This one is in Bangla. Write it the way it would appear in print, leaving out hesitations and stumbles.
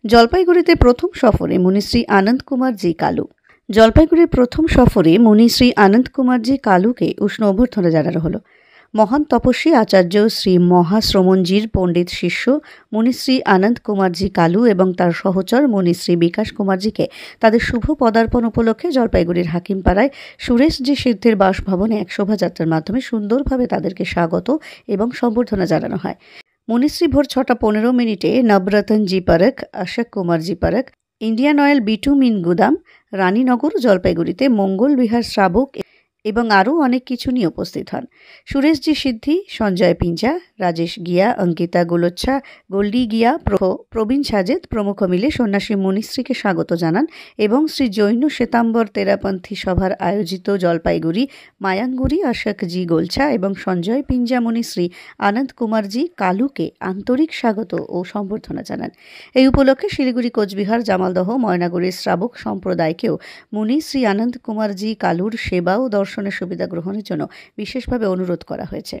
জলপাইগুড়িতে প্রথম সফরে মুনিশ্রী আনন্দ কুমার জি কালু। জলপাইগুড়ির প্রথম সফরে মুনিশ্রী আনন্দ কুমার জি কালুকে উষ্ণ অভ্যর্থনা জানানো হলো। মহান তপস্বী আচার্য শ্রী মহাশ্রমণজির পণ্ডিত শিষ্য মুনিশ্রী আনন্দ কুমার জি কালু এবং তার সহচর মুনিশ্রী বিকাশ কুমারজিকে তাদের শুভ পদার্পণ উপলক্ষে জলপাইগুড়ির হাকিমপাড়ায় সুরেশজি সিদ্ধের বাসভবনে এক শোভাযাত্রার মাধ্যমে সুন্দরভাবে তাদেরকে স্বাগত এবং সম্বর্ধনা জানানো হয়। মুনিশ্রী ভোর 6:15 নবরতন জি পারক, অশোক কুমার জি পারক, ইন্ডিয়ান অয়েল বিটুমিন গুদাম, রানীনগর, জলপাইগুড়িতে মঙ্গল বিহার শ্রাবক এবং আরও অনেক কিছু নিয়ে উপস্থিত হন। সুরেশজি সিদ্ধি, সঞ্জয় পিঞ্জা, রাজেশ গিয়া, অঙ্কিতা গুলোচ্ছা, গোল্ডি গিয়া, প্রবীণ সাজেদ প্রমুখ মিলে সন্ন্যাসী মুনিশ্রীকে স্বাগত জানান এবং শ্রী জৈন শ্বেতাম্বর তেরাপন্থী সভার আয়োজিত জলপাইগুড়ি মায়াঙ্গুড়ি অশোক জি গোলছা এবং সঞ্জয় পিঞ্জা মুনিশ্রী আনন্দ কুমারজি কালুকে আন্তরিক স্বাগত ও সম্বর্ধনা জানান। এই উপলক্ষে শিলিগুড়ি, কোচবিহার, জামালদহ, ময়নাগুড়ির শ্রাবক সম্প্রদায়কেও মুনিশ্রী আনন্দ কুমারজি কালুর সেবা ও দর্শনের সুবিধা গ্রহণের জন্য বিশেষভাবে অনুরোধ করা হয়েছে।